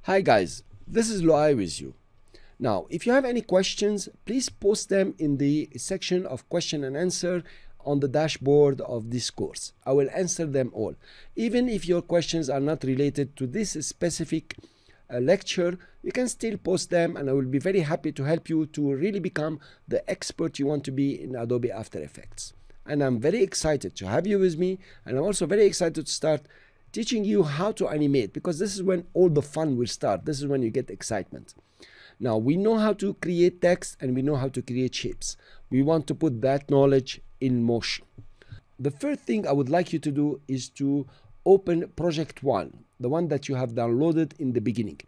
Hi guys, this is Loai with you. Now, if you have any questions, please post them in the section of question and answer on the dashboard of this course. I will answer them all. Even if your questions are not related to this specific lecture, you can still post them and I will be very happy to help you to really become the expert you want to be in Adobe After Effects. And I'm very excited to have you with me, and I'm also very excited to start teaching you how to animate, because this is when all the fun will start. This is when you get excitement. Now, we know how to create text and we know how to create shapes. We want to put that knowledge in motion. The first thing I would like you to do is to open project 1, the one that you have downloaded in the beginning.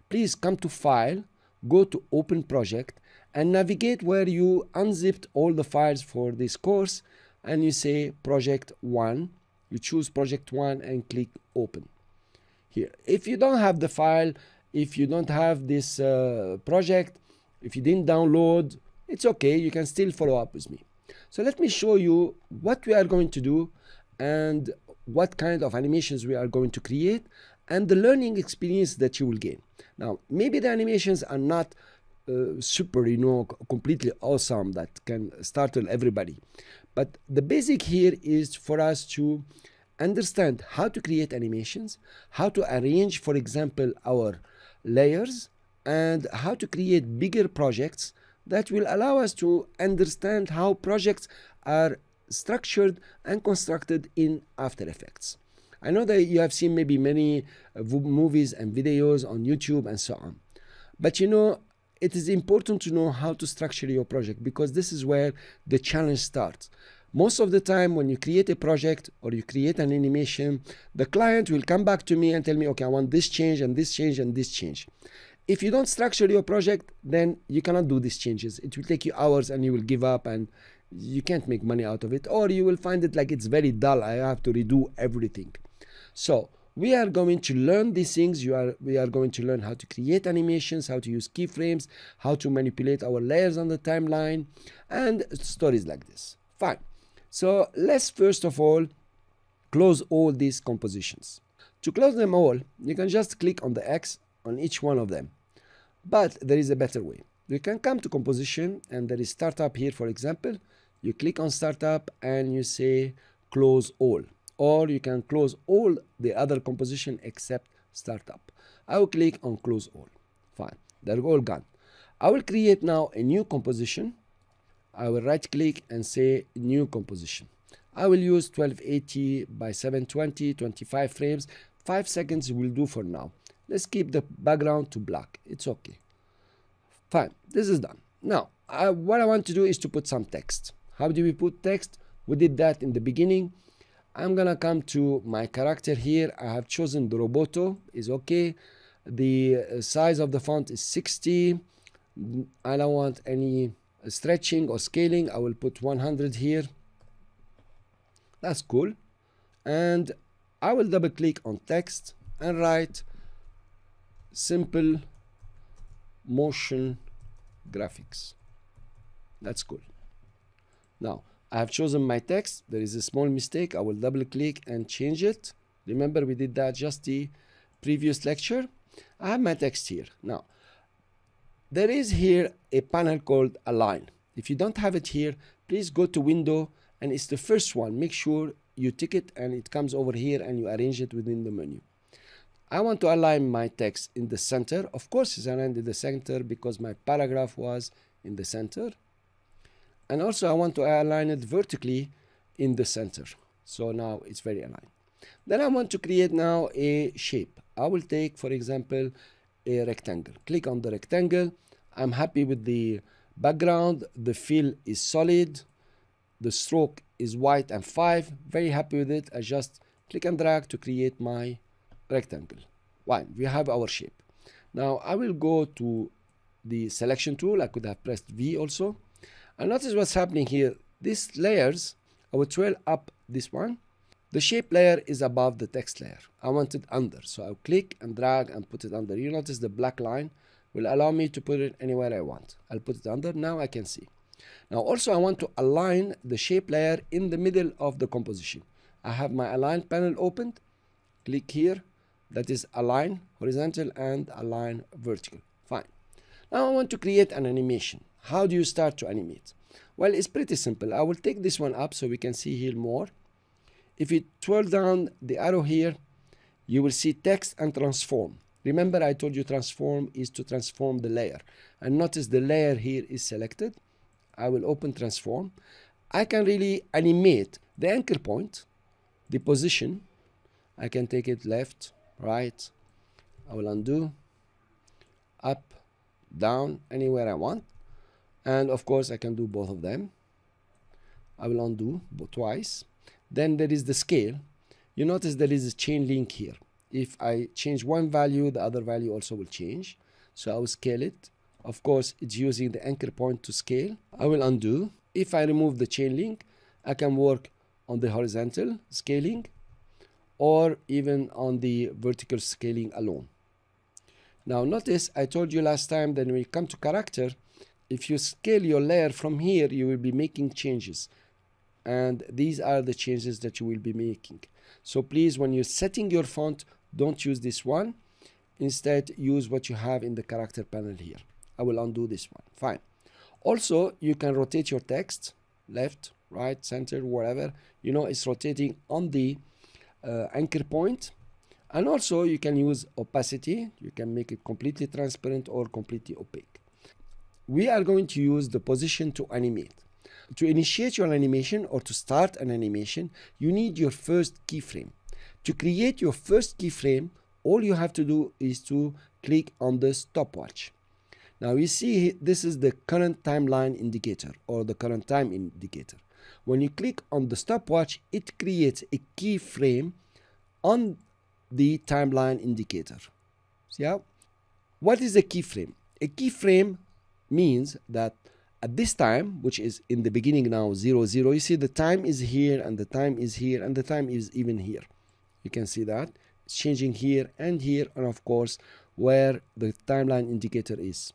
Please come to File, go to Open Project, and navigate where you unzipped all the files for this course, and you say Project 1. You choose Project 1 and click Open. Here, if you don't have the file, if you don't have this project, if you didn't download, it's okay, you can still follow up with me. So let me show you what we are going to do and what kind of animations we are going to create and the learning experience that you will gain. Now, maybe the animations are not super, completely awesome that can startle everybody. But the basic here is for us to understand how to create animations, how to arrange, for example, our layers, and how to create bigger projects that will allow us to understand how projects are structured and constructed in After Effects. I know that you have seen maybe many movies and videos on YouTube and so on. But it is important to know how to structure your project, because this is where the challenge starts. Most of the time when you create a project or you create an animation, the client will come back to me and tell me, okay, I want this change and this change and this change. If you don't structure your project, then you cannot do these changes. It will take you hours and you will give up and you can't make money out of it, or you will find it like it's very dull. I have to redo everything. So we are going to learn these things. We are going to learn how to create animations, how to use keyframes, how to manipulate our layers on the timeline, and stories like this. Fine. So let's first of all close all these compositions. To close them all, you can just click on the X on each one of them. But there is a better way. You can come to composition and there is startup here, for example. You click on startup and you say close all. Or you can close all the other composition except startup. I will click on close all. Fine, they're all gone. I will create now a new composition. I will right click and say new composition. I will use 1280 by 720, 25 frames. 5 seconds will do for now. Let's keep the background to black. It's okay. Fine, this is done. Now, what I want to do is to put some text. How do we put text? We did that in the beginning. I'm gonna come to my character here. I have chosen the Roboto, is okay. The size of the font is 60. I don't want any stretching or scaling. I will put 100 here. That's cool. And I will double click on text and write simple motion graphics. That's cool. Now, I have chosen my text. There is a small mistake. I will double click and change it. Remember, we did that just the previous lecture. I have my text here. Now, there is here a panel called Align. If you don't have it here, please go to Window, and it's the first one. Make sure you tick it and it comes over here and you arrange it within the menu. I want to align my text in the center. Of course, it's aligned in the center because my paragraph was in the center. And also I want to align it vertically in the center. So now it's very aligned. Then I want to create now a shape. I will take, for example, a rectangle. Click on the rectangle. I'm happy with the background. The fill is solid. The stroke is white and 5. Very happy with it. I just click and drag to create my rectangle. Fine, we have our shape. Now I will go to the selection tool. I could have pressed V also. And notice what's happening here. These layers, I will twirl up this one. The shape layer is above the text layer. I want it under. So I'll click and drag and put it under. You notice the black line will allow me to put it anywhere I want. I'll put it under. Now I can see. Now also I want to align the shape layer in the middle of the composition. I have my align panel opened. Click here. that is align horizontal and align vertical. Fine. Now I want to create an animation. How do you start to animate? Well, it's pretty simple. I will take this one up so we can see here more. If you twirl down the arrow here, you will see text and transform. Remember, I told you transform is to transform the layer. And notice the layer here is selected. I will open transform. I can really animate the anchor point, the position. I can take it left, right. I will undo, up, down, anywhere I want. And of course, I can do both of them. I will undo twice. Then there is the scale. You notice there is a chain link here. If I change one value, the other value also will change. So I will scale it. Of course, it's using the anchor point to scale. I will undo. If I remove the chain link, I can work on the horizontal scaling or even on the vertical scaling alone. Now notice I told you last time that when you come to character, if you scale your layer from here, you will be making changes. And these are the changes that you will be making. So please, when you're setting your font, don't use this one. Instead, use what you have in the character panel here. I will undo this one. Fine. Also, you can rotate your text, left, right, center, wherever. You know, it's rotating on the anchor point. And also, you can use opacity. You can make it completely transparent or completely opaque. We are going to use the position to animate. To initiate your animation or to start an animation, you need your first keyframe. To create your first keyframe, all you have to do is to click on the stopwatch. Now you see this is the current timeline indicator or the current time indicator. When you click on the stopwatch, it creates a keyframe on the timeline indicator. See how? What is a keyframe? A keyframe means that at this time, which is in the beginning now 0, 0, you see the time is here and the time is here and the time is even here. You can see that it's changing here and of course where the timeline indicator is.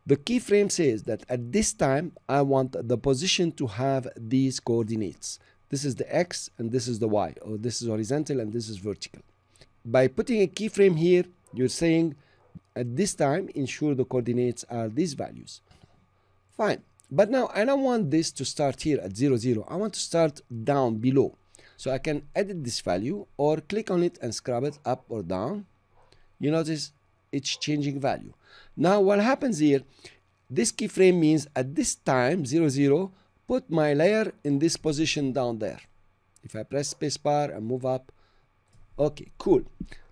The keyframe says that at this time I want the position to have these coordinates. This is the X and this is the Y, or this is horizontal and this is vertical. By putting a keyframe here, you're saying at this time ensure the coordinates are these values. Fine. But now I don't want this to start here at 0, 0. I want to start down below. So I can edit this value or click on it and scrub it up or down. You notice it's changing value. Now what happens here, this keyframe means at this time 0, 0, put my layer in this position down there. If I press spacebar and move up, okay, cool.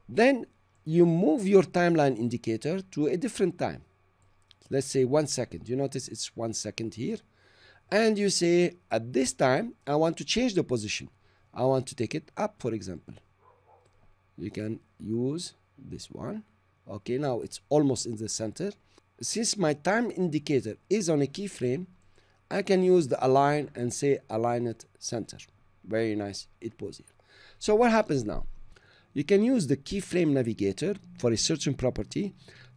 Then you move your timeline indicator to a different time. Let's say 1 second. You notice it's 1 second here. And you say, at this time, I want to change the position. I want to take it up, for example. You can use this one. Okay, now it's almost in the center. Since my time indicator is on a keyframe, I can use the align and say align it center. Very nice. It was here. So what happens now? You can use the keyframe navigator for a certain property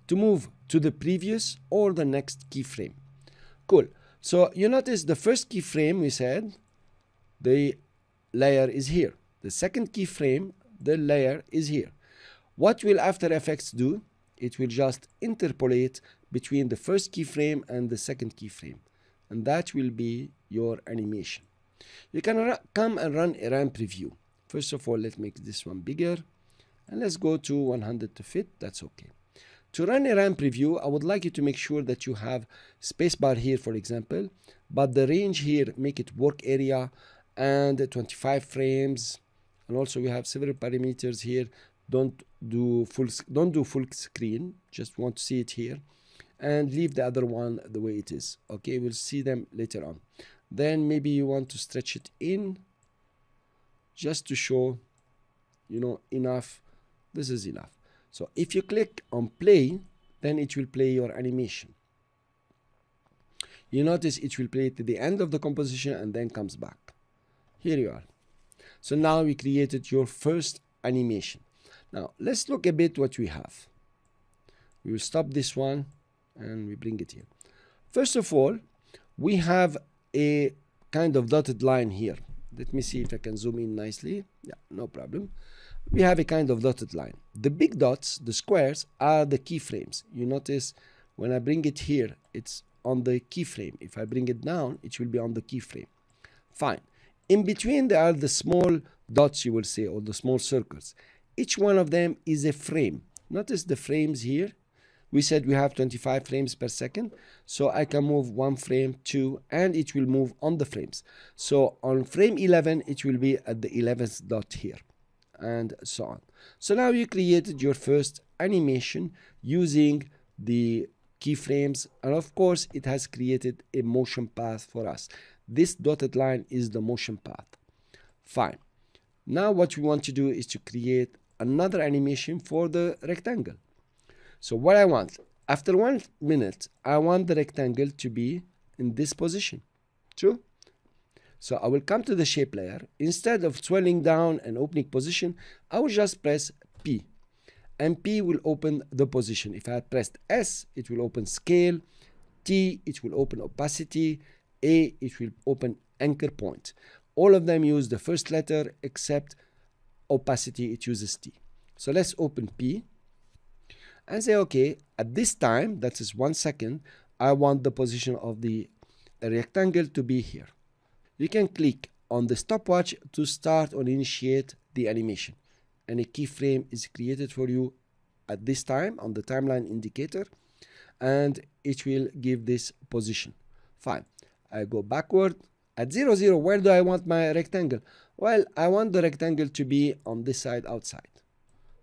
to move to the previous or the next keyframe. Cool. So you notice the first keyframe we said the layer is here. The second keyframe, the layer is here. What will After Effects do? It will just interpolate between the first keyframe and the second keyframe. And that will be your animation. You can come and run a RAM preview. First of all, let's make this one bigger. And let's go to 100 to fit. That's okay. To run a RAM preview, I would like you to make sure that you have spacebar here, for example, but the range here, make it work area and 25 frames. And also we have several parameters here. Don't do full screen. Just want to see it here. And leave the other one the way it is. Okay, we'll see them later on. Then maybe you want to stretch it in just to show, you know, enough. This is enough. So if you click on play, then it will play your animation. You notice it will play to the end of the composition and then comes back. Here you are. So now we created your first animation. Now let's look a bit what we have. We will stop this one and we bring it here. First of all, we have a kind of dotted line here. Let me see if I can zoom in nicely. Yeah, no problem. we have a kind of dotted line. The big dots, the squares, are the keyframes. You notice when I bring it here, it's on the keyframe. If I bring it down, it will be on the keyframe. Fine. In between, there are the small dots, you will say, or the small circles. Each one of them is a frame. Notice the frames here. We said we have 25 frames per second. So I can move one frame, two, and it will move on the frames. So on frame 11, it will be at the 11th dot here, and so on. So now you created your first animation using the keyframes, and of course it has created a motion path for us. This dotted line is the motion path. Fine. Now what we want to do is to create another animation for the rectangle. So what I want, after 1 minute, I want the rectangle to be in this position. True? So I will come to the shape layer. Instead of swelling down and opening position, I will just press P. And P will open the position. If I had pressed S, it will open scale. T, it will open opacity. A, it will open anchor point. All of them use the first letter except opacity, it uses T. So let's open P and say, okay, at this time, that is 1 second, I want the position of the rectangle to be here. You can click on the stopwatch to start or initiate the animation. And a keyframe is created for you at this time on the timeline indicator, and it will give this position. Fine. I go backward. At 0, 0, where do I want my rectangle? Well, I want the rectangle to be on this side outside.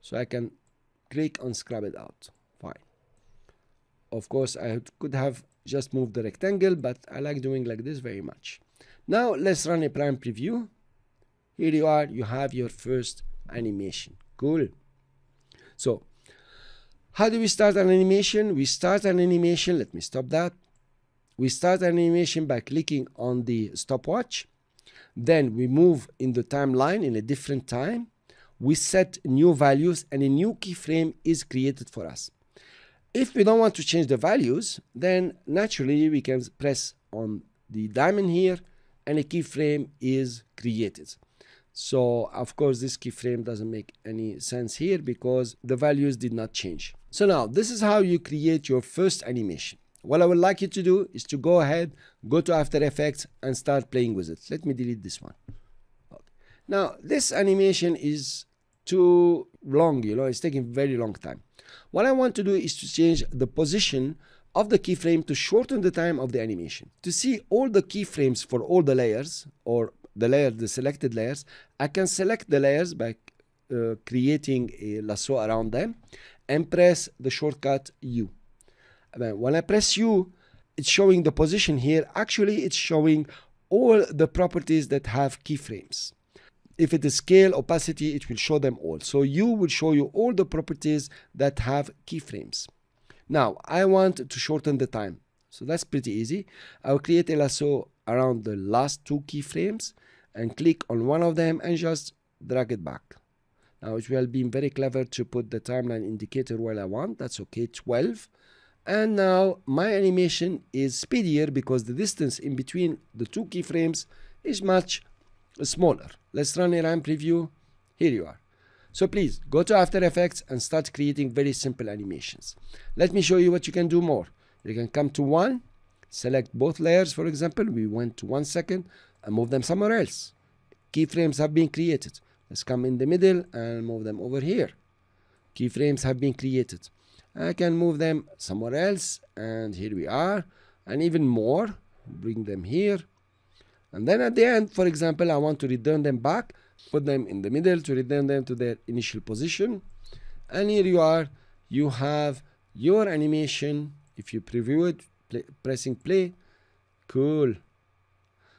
So I can click on scrub it out. Fine. Of course, I could have just moved the rectangle, but I like doing like this very much. Now let's run a prime preview. Here you are, you have your first animation. Cool. So how do we start an animation? We start an animation, let me stop that. We start an animation by clicking on the stopwatch. Then we move in the timeline in a different time. We set new values and a new keyframe is created for us. If we don't want to change the values, then naturally we can press on the diamond here and a keyframe is created. So of course this keyframe doesn't make any sense here because the values did not change. So now this is how you create your first animation. What I would like you to do is to go ahead, go to After Effects and start playing with it. Let me delete this one. Okay. Now this animation is too long, it's taking very long time. What I want to do is to change the position of the keyframe to shorten the time of the animation. To see all the keyframes for all the layers or the selected layers, I can select the layers by creating a lasso around them and press the shortcut U. When I press U, it's showing the position here. Actually, it's showing all the properties that have keyframes. If it is scale, opacity, it will show them all. So U will show you all the properties that have keyframes. Now, I want to shorten the time. So that's pretty easy. I'll create a lasso around the last 2 keyframes and click on one of them and just drag it back. Now, it will be very clever to put the timeline indicator where I want. That's okay, 12. And now my animation is speedier because the distance in between the 2 keyframes is much smaller. Let's run a RAM preview. Here you are. So please go to After Effects and start creating very simple animations. Let me show you what you can do more. You can come to 1, select both layers, for example. We went to 1 second and move them somewhere else. Keyframes have been created. Let's come in the middle and move them over here. Keyframes have been created. I can move them somewhere else, and here we are, and even more. Bring them here, and then at the end, for example, I want to return them back, put them in the middle to return them to their initial position, and here you are. You have your animation. If you preview it, pressing play, cool.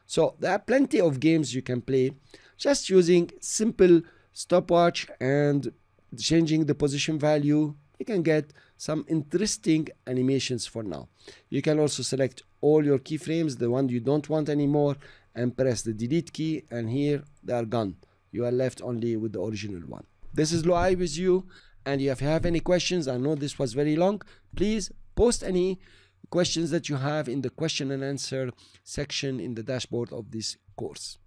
So there are plenty of games you can play just using simple stopwatch and changing the position value. You can get some interesting animations for now. You can also select all your keyframes, the one you don't want anymore, and press the delete key, and here they are gone. You are left only with the original one. This is Loai with you, and if you have any questions, I know this was very long, please post any questions that you have in the question and answer section in the dashboard of this course.